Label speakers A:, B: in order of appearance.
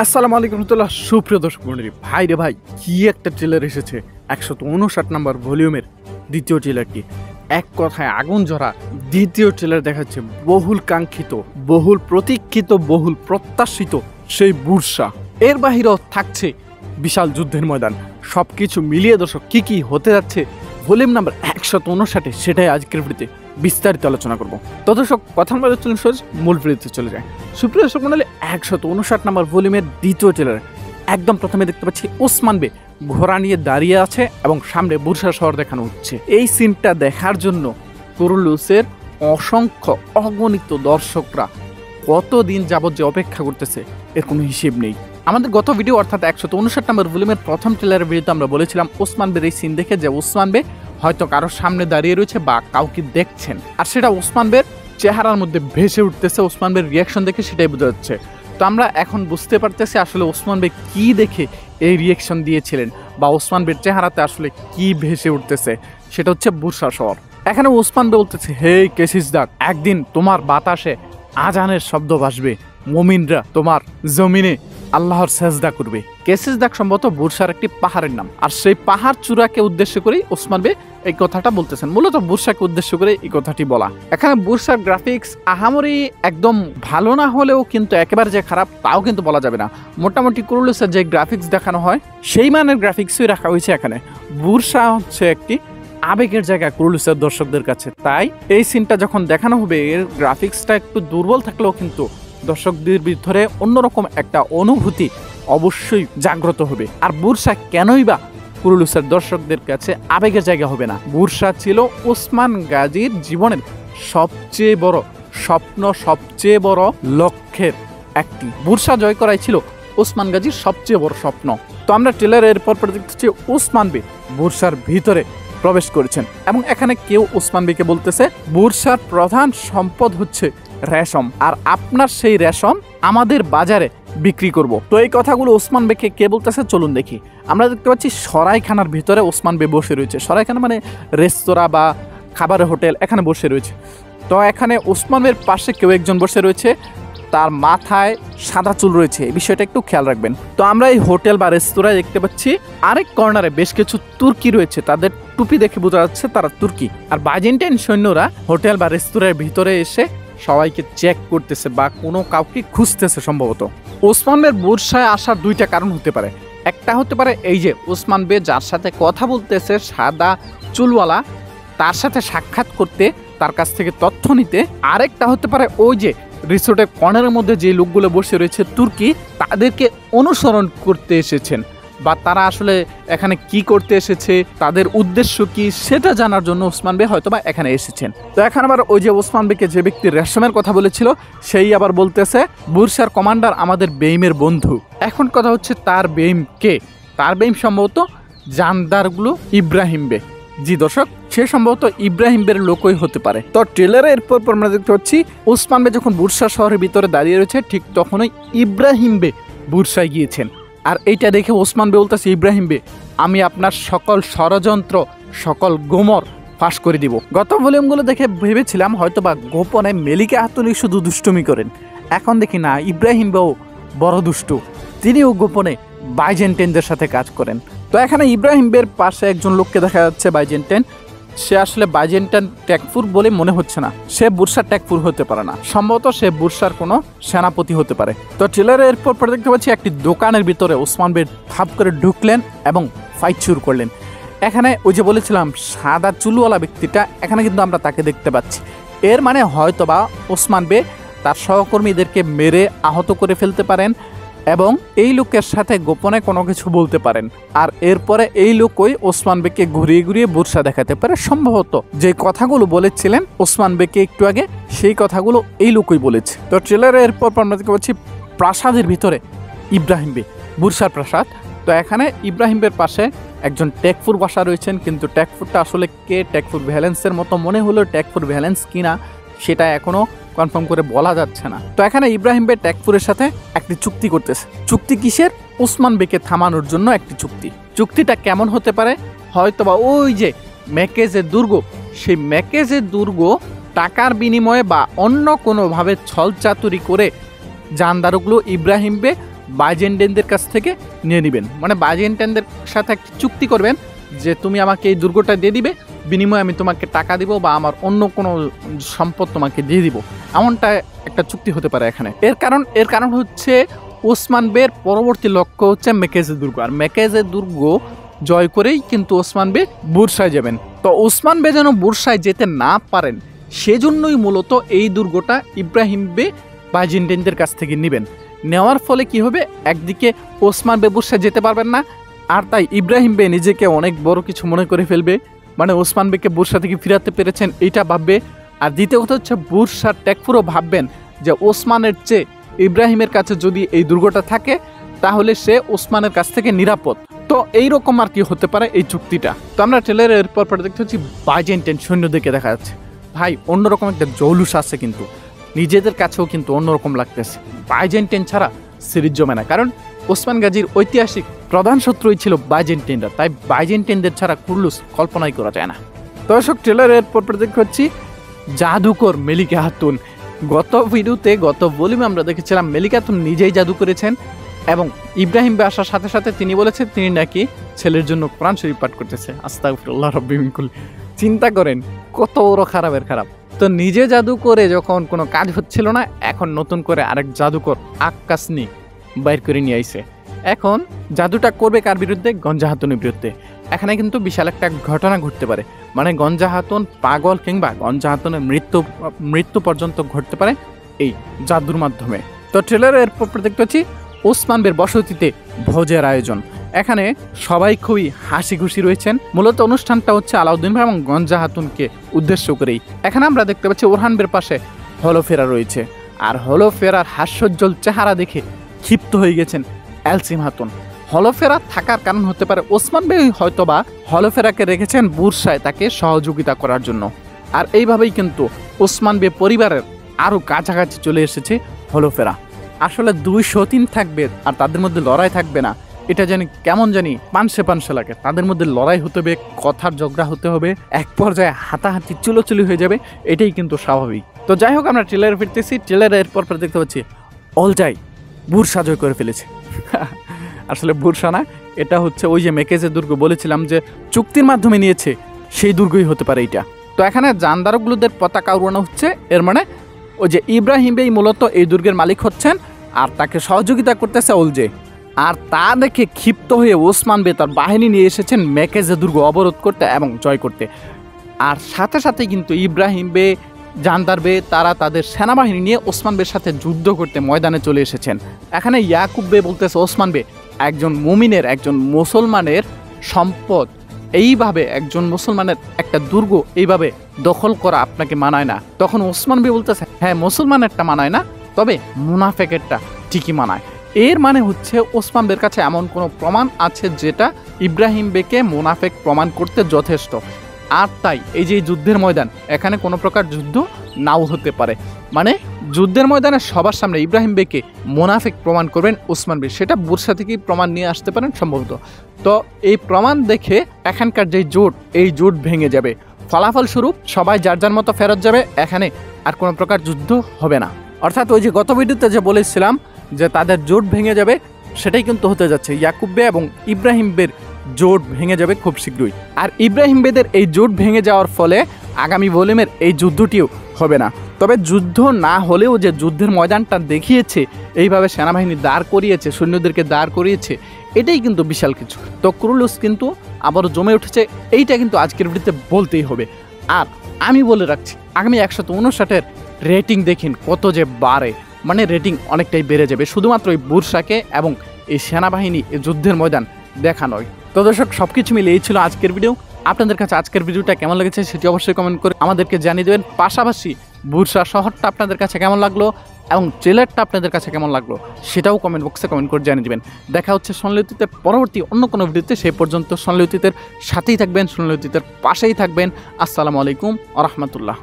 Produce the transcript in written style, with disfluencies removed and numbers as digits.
A: আসসালামু আলাইকুম রহমতুল্লাহ। সুপ্রিয় দর্শক মন্ডলী, ভাই রে ভাই, কি একটা ট্রেলার এসেছে 159 নম্বর ভলিউমের দ্বিতীয় ট্রেলারটি। এক কথায় আগুন ঝরা দ্বিতীয় ট্রেলার দেখাচ্ছে। বহুল কাঙ্ক্ষিত, বহুল প্রতীক্ষিত, বহুল প্রত্যাশিত সেই বুরসা। এর বাহিরেও থাকছে বিশাল যুদ্ধের ময়দান। সবকিছু মিলিয়ে দর্শক কি কি হতে যাচ্ছে ভলিউম নাম্বার 159, সেটাই আজকের ভিডিওতে বিস্তারিত আলোচনা করবো। তো দর্শক, কথার মধ্যে চলুন সোজ মূল ভিডিওতে চলে যায়। সুপ্রিয় দর্শক মন্ডলী, 159 নম্বর ভলিউমের দ্বিতীয় ট্রেলার। একদম প্রথমে দেখতে পাচ্ছি ওসমান বে ঘোড়া নিয়ে দাঁড়িয়ে আছে এবং সামনে বুরসা শহর দেখানো হচ্ছে। এই সিনটা দেখার জন্য কুরুলুসের অসংখ্য অগণিত দর্শকরা কতদিন যাবৎ যে অপেক্ষা করতেছে এর কোনো হিসেব নেই। আমাদের গত ভিডিও অর্থাৎ 159 নম্বর ভলিউমের প্রথম ট্রেলারের ভিডিওতে আমরা বলেছিলাম ওসমান বের এই সিন দেখে যে ওসমান বে হয়তো কারোর সামনে দাঁড়িয়ে রয়েছে বা কাউকে দেখছেন, আর সেটা ওসমান বের চেহারার মধ্যে ভেসে উঠতেছে। ওসমান বের রিয়াকশন দেখে সেটাই বোঝা যাচ্ছে। তো আমরা এখন বুঝতে পারতেছি আসলে ওসমান বে কি দেখে এই রিয়াকশন দিয়েছিলেন বা ওসমান বের চেহারাতে আসলে কি ভেসে উঠতেছে, সেটা হচ্ছে বুরসা শহর। এখানে ওসমান বে বলতেছে, হে কেসিসদাক, একদিন তোমার বাতাসে আজানের শব্দ ভাসবে, মুমিনরা তোমার জমিনে আল্লাহর সেজদা করবে। কেসিসদাক সম্ভবত বুরসার একটি পাহাড়ের নাম, আর সেই পাহাড় চূড়াকে উদ্দেশ্য করেই ওসমান বে এই কথাটা বলতেছেন। মূলত বুরসাকে উদ্দেশ্য করে এই কথাটি বলা। এখানে বুরসার গ্রাফিক্স আহামরি একদম ভালো না হলেও কিন্তু একেবারে যে খারাপ তাও কিন্তু বলা যাবে না। মোটামুটি কুরুলুসের যে গ্রাফিক্স দেখানো হয় সেই মানের গ্রাফিক্সই রাখা হয়েছে এখানে। বুরসা হচ্ছে একটি আবেগের জায়গা কুরুলুসের দর্শকদের কাছে, তাই এই সিনটা যখন দেখানো হবে এর গ্রাফিক্সটা একটু দুর্বল থাকলেও কিন্তু দর্শকদের ভিতরে অন্যরকম একটা অনুভূতি অবশ্যই জাগ্রত হবে। আর বুরসা কেনই বা কুরুলুসের দর্শকদের কাছে আবেগের জায়গা হবে না? বুরসা ছিল ওসমান গাজীর জীবনের সবচেয়ে বড় স্বপ্ন, সবচেয়ে বড় লক্ষ্যের একটি। বুরসা জয় করাই ছিল ওসমান গাজীর সবচেয়ে বড় স্বপ্ন। তো আমরা ট্রেলারের এরপর দেখতে পাচ্ছি ওসমান বে বুরসার ভিতরে প্রবেশ করেছেন এবং এখানে কেউ ওসমান বেকে বলতেছে বুরসার প্রধান সম্পদ হচ্ছে রেশম, আর আপনার সেই রেশম আমাদের বাজারে বিক্রি করব। তো এই কথাগুলো ওসমান বেকে কে বলতেছে চলুন দেখি। আমরা দেখতে পাচ্ছি সরাইখানার ভিতরে ওসমান বে বসে রয়েছে। সরাইখানা মানে রেস্তোরাঁ বা খাবারের হোটেল, এখানে বসে রয়েছে। তো এখানে ওসমান বের পাশে কেউ একজন বসে রয়েছে, তার মাথায় সাদা চুল রয়েছে, এই বিষয়টা একটু খেয়াল রাখবেন। তো আমরা এই হোটেল বা রেস্তোরাঁ দেখতে পাচ্ছি আরেক কর্নারে বেশ কিছু তুর্কি রয়েছে, তাদের টুপি দেখে বোঝা যাচ্ছে তারা তুর্কি। আর বাইজেন্টাইন সৈন্যরা হোটেল বা রেস্তোরাঁর ভিতরে এসে সবাইকে চেক করতেছে বা কোনো কাউকে খুঁজতেছে। সম্ভবত ওসমান বের বুরসায় আসার দুইটা কারণ হতে পারে। একটা হতে পারে এই যে ওসমান বে যার সাথে কথা বলতেছে সাদা চুলওয়ালা, তার সাথে সাক্ষাৎ করতে, তার কাছ থেকে তথ্য নিতে। আরেকটা হতে পারে ওই যে রিসোর্টের কর্নারের মধ্যে যে লোকগুলো বসে রয়েছে তুর্কি, তাদেরকে অনুসরণ করতে এসেছেন বা তারা আসলে এখানে কি করতে এসেছে, তাদের উদ্দেশ্য কি সেটা জানার জন্য ওসমান বে হয়তো বা এখানে এসেছেন। তো এখন আবার ওই যে ওসমান বেকে যে ব্যক্তি রেশমের কথা বলেছিল সেই আবার বলতেছে বুরসার কমান্ডার আমাদের বেইমের বন্ধু। এখন কথা হচ্ছে তার বেইম কে? তার বেইম সম্ভবত জানদারগুলো ইব্রাহিম বে। জি দর্শক, সে সম্ভবত ইব্রাহিম বের লোকই হতে পারে। তো ট্রেলারের এরপর আমরা দেখতে পাচ্ছি ওসমান বে যখন বুরসা শহরের ভিতরে দাঁড়িয়ে রয়েছে ঠিক তখনই ইব্রাহিম বে বুরসায় গিয়েছেন। আর এইটা দেখে ওসমান বে বলতেছে, ইব্রাহিম বে, আমি আপনার সকল ষড়যন্ত্র, সকল গোমর ফাঁস করে দিব। গত ভলিউমগুলো দেখে ভেবেছিলাম হয়তো বা গোপনে মেলিকা হাতুনি শুধু দুষ্টুমি করেন, এখন দেখি না, ইব্রাহিম বেও বড় দুষ্টু, তিনিও গোপনে বাইজেন্টাইনদের সাথে কাজ করেন। তো এখানে ইব্রাহিম বের পাশে একজন লোককে দেখা যাচ্ছে বাইজেন্টাইন। সে আসলে বাইজেন্টাইন ট্যাকফুর বলে মনে হচ্ছে না, সে বুরসার ট্যাকফুর হতে পারে না, সম্ভবত সে বুরসার কোনো সেনাপতি হতে পারে। তো ট্রেলারের এরপর দেখতে পাচ্ছি একটি দোকানের ভিতরে ওসমান বে ধাপ করে ঢুকলেন এবং ফাইট শুরু করলেন। এখানে ওই যে বলেছিলাম সাদা চুলওয়ালা ব্যক্তিটা, এখানে কিন্তু আমরা তাকে দেখতে পাচ্ছি। এর মানে হয়তোবা ওসমান বে তার সহকর্মীদেরকে মেরে আহত করে ফেলতে পারেন এবং এই লোকের সাথে গোপনে কোনো কিছু বলতে পারেন, আর এরপরে এই লোকই ওসমান বেকে ঘুরিয়ে ঘুরিয়ে বুরসা দেখাতে পারে। সম্ভবত যে কথাগুলো বলেছিলেন ওসমান বেকে একটু আগে, সেই কথাগুলো এই লোকই বলেছে। তো ট্রেলারের এরপর আমরা দেখতে পাচ্ছি প্রাসাদের ভিতরে ইব্রাহিম বে, বুরসার প্রাসাদ। তো এখানে ইব্রাহিম বের পাশে একজন ট্যাকফুর বসা রয়েছেন, কিন্তু ট্যাকফুরটা আসলে কে? ট্যাকফুর ভ্যালেন্সের মতো মনে হলো, ট্যাকফুর ভ্যালেন্স কিনা সেটা এখনো কনফার্ম করে বলা যাচ্ছে না। তো এখানে ইব্রাহিম বে ট্যাকফুরের সাথে একটি চুক্তি করতেছে। চুক্তি কিসের? ওসমান বেকে থামানোর জন্য একটি চুক্তি। চুক্তিটা কেমন হতে পারে? হয়তোবা ওই যে ম্যাকেজের দুর্গ, সেই ম্যাকেজের দুর্গ টাকার বিনিময়ে বা অন্য কোনোভাবে ছলচাতুরি করে জানদারগুলো ইব্রাহিম বে বাইজেন্টাইনদের কাছ থেকে নিয়ে নেবেন। মানে বাইজেন্টাইনদের সাথে একটা চুক্তি করবেন যে তুমি আমাকে এই দুর্গটা দিয়ে দিবে, বিনিময়ে আমি তোমাকে টাকা দিব বা আমার অন্য কোনো সম্পদ তোমাকে দিয়ে দিব, এমনটা একটা চুক্তি হতে পারে এখানে। এর কারণ হচ্ছে ওসমান বের পরবর্তী লক্ষ্য হচ্ছে মেকেজে দুর্গ, আর মেকেজে দুর্গ জয় করেই কিন্তু ওসমান বে বুরসায় যাবেন। তো ওসমান বে যেন বুরসায় যেতে না পারেন সেজন্যই মূলত এই দুর্গটা ইব্রাহিম বে বাইজেন্টাইনদের কাছ থেকে নেবেন। নেওয়ার ফলে কি হবে, একদিকে ওসমান বে বুরসায় যেতে পারবেন না, আর তাই ইব্রাহিম বে নিজেকে অনেক বড় কিছু মনে করে ফেলবে, মানে ওসমান বেকে বুরসা থেকে ফিরাতে পেরেছেন এইটা ভাববে। আর দ্বিতীয় কথা হচ্ছে বুরসার টেকফুরও ভাববেন যে ওসমানের চেয়ে ইব্রাহিমের কাছে যদি এই দুর্গটা থাকে তাহলে সে ওসমানের কাছ থেকে নিরাপদ। তো এইরকম আর কি হতে পারে এই চুক্তিটা। তো আমরা ট্রেলারের এরপর দেখতে হচ্ছি বাইজেন্টাইন সৈন্যদেরকে দেখা যাচ্ছে। ভাই অন্যরকম একটা জৌলুস আছে, কিন্তু নিজেদের কাছেও কিন্তু অন্যরকম লাগতেছে। বাইজেন্টাইন ছাড়া সিরিজ জমে না, কারণ ওসমান গাজীর ঐতিহাসিক প্রধান শত্রুই ছিল বাইজেন্টাইনরা, তাই বাইজেন্টাইনদের ছাড়া কুরলুস কল্পনাই করা যায় না। দর্শক ট্রেলারের এরপর দেখতে হচ্ছি জাদুকর মেলিকা খাতুন। গত ভিডিওতে গত ভলিউমে আমরা দেখেছিলাম মেলিকা খাতুন নিজেই জাদু করেছেন এবং ইব্রাহিম বে আসার সাথে সাথে তিনি বলেছেন তিনি নাকি ছেলের জন্য কোরআন শরীফ পাঠ করতেছে। আস্তাগফিরুল্লাহ রাব্বি মিন কুল্লি। চিন্তা করেন কত বড় খারাপের খারাপ। তো নিজে জাদু করে যখন কোনো কাজ হচ্ছিল না, এখন নতুন করে আরেক জাদুকর আক্কাসনি বাইর করে নিয়ে আইছে। এখন জাদুটা করবে কার বিরুদ্ধে? গঞ্জা খাতুনের বিরুদ্ধে। এখানে কিন্তু বিশাল একটা ঘটনা ঘটতে পারে, মানে গঞ্জা খাতুন পাগল কিংবা গঞ্জা খাতুনের মৃত্যু পর্যন্ত ঘটতে পারে এই জাদুর মাধ্যমে। তো ট্রেলারের এরপর দেখতে পাচ্ছি ওসমান বের বসতিতে ভোজের আয়োজন। এখানে সবাই খুবই হাসি খুশি রয়েছেন। মূলত অনুষ্ঠানটা হচ্ছে আলাউদ্দিন ভাই এবং গঞ্জা খাতুনকে উদ্দেশ্য করেই। এখানে আমরা দেখতে পাচ্ছি ওরহান বের পাশে হলফেরা রয়েছে, আর হলফেরার হাস্যোজ্জ্বল চেহারা দেখে ক্ষিপ্ত হয়ে গেছেন এলসিম খাতুন। হলফেরা থাকার কারণ হতে পারে ওসমান বে হয়তোবা হলফেরাকে রেখেছেন বুরসায় তাকে সহযোগিতা করার জন্য। আর এইভাবেই কিন্তু ওসমান বে পরিবারের আরও কাছাকাছি চলে এসেছে হলফেরা। আসলে 203 থাকবে আর তাদের মধ্যে লড়াই থাকবে না, এটা জানি কেমন জানি পানসে লাগে। তাদের মধ্যে লড়াই হতে হবে, কথার ঝগড়া হতে হবে, এক পর্যায়ে হাতাহাতি চুলোচুলি হয়ে যাবে, এটাই কিন্তু স্বাভাবিক। তো যাই হোক আমরা ট্রেলারে ফিরতেছি। ট্রেলারে এরপর দেখতে পাচ্ছি অলটাই বুরসা জয় করে ফেলেছে। আসলে বুরসা না, এটা হচ্ছে ওই যে মেকেজে দুর্গ বলেছিলাম যে চুক্তির মাধ্যমে নিয়েছে, সেই দুর্গই হতে পারে এইটা। তো এখানে জানদারগুলোদের পতাকা উড়ানো হচ্ছে, এর মানে ওই যে ইব্রাহিম বেই মূলত এই দুর্গের মালিক হচ্ছেন আর তাকে সহযোগিতা করতেছে ওলজে। আর তা দেখে ক্ষিপ্ত হয়ে ওসমান বে তার বাহিনী নিয়ে এসেছেন মেকেজে দুর্গ অবরোধ করতে এবং জয় করতে। আর সাথে সাথে কিন্তু ইব্রাহিম বে, জানদার বে তারা তাদের সেনাবাহিনী নিয়ে ওসমান বের সাথে যুদ্ধ করতে ময়দানে চলে এসেছেন। এখানে ইয়াকুব বে বলতেছে ওসমান বে একজন মুমিনের, একজন মুসলমানের সম্পদ এইভাবে একজন মুসলমানের একটা দুর্গ এইভাবে দখল করা আপনাকে মানায় না। তখন ওসমান বে বলতেছে হ্যাঁ মুসলমানেরটা মানায় না, তবে মুনাফেকেরটা ঠিকই মানায়। এর মানে হচ্ছে ওসমান বের কাছে এমন কোনো প্রমাণ আছে যেটা ইব্রাহিম বেকে মুনাফেক প্রমাণ করতে যথেষ্ট। আর তাই এই যে যুদ্ধের ময়দান, এখানে কোনো প্রকার যুদ্ধ নাও হতে পারে, মানে যুদ্ধের ময়দানে সবার সামনে ইব্রাহিম বেকে মুনাফেক প্রমাণ করবেন ওসমান বে, সেটা বুরসা থেকেই প্রমাণ নিয়ে আসতে পারেন সম্ভবত। তো এই প্রমাণ দেখে এখানকার যে জোট, এই জোট ভেঙে যাবে। ফলাফল স্বরূপ সবাই যার যার মতো ফেরত যাবে, এখানে আর কোনো প্রকার যুদ্ধ হবে না। অর্থাৎ ওই যে গত ভিডিওতে যে বলেছিলাম যে তাদের জোট ভেঙে যাবে, সেটাই কিন্তু হতে যাচ্ছে। ইয়াকুব বে এবং ইব্রাহিম বের জোট ভেঙে যাবে খুব শীঘ্রই। আর ইব্রাহিম বেদের এই জোট ভেঙে যাওয়ার ফলে আগামী ভলিউমের এই যুদ্ধটিও হবে না। তবে যুদ্ধ না হলেও যে যুদ্ধের ময়দানটা দেখিয়েছে, এইভাবে সেনাবাহিনী দাঁড় করিয়েছে, সৈন্যদেরকে দাঁড় করিয়েছে, এটাই কিন্তু বিশাল কিছু। তো কুরুলুস কিন্তু আবারও জমে উঠেছে, এইটা কিন্তু আজকের ভিডিওতে বলতেই হবে। আর আমি বলে রাখছি আগামী 159-এর রেটিং দেখিন কত যে বাড়ে, মানে রেটিং অনেকটাই বেড়ে যাবে শুধুমাত্র এই বুরসাকে এবং এই সেনাবাহিনী এই যুদ্ধের ময়দান দেখানোই। তো দর্শক সব কিছু মিলে এই ছিল আজকের ভিডিও। আপনাদের কাছে আজকের ভিডিওটা কেমন লেগেছে সেটি অবশ্যই কমেন্ট করে আমাদেরকে জানিয়ে দেবেন। পাশাপাশি বুরসা শহরটা আপনাদের কাছে কেমন লাগলো এবং ট্রেলারটা আপনাদের কাছে কেমন লাগলো সেটাও কমেন্ট বক্সে কমেন্ট করে জানিয়ে দেবেন। দেখা হচ্ছে সোনালী অতীতের পরবর্তী অন্য কোনো ভিডিওতে। সেই পর্যন্ত সোনালী অতীতের সাথেই থাকবেন, সোনালী অতীতের পাশেই থাকবেন। আসসালামু আলাইকুম ওয়া রাহমাতুল্লাহ।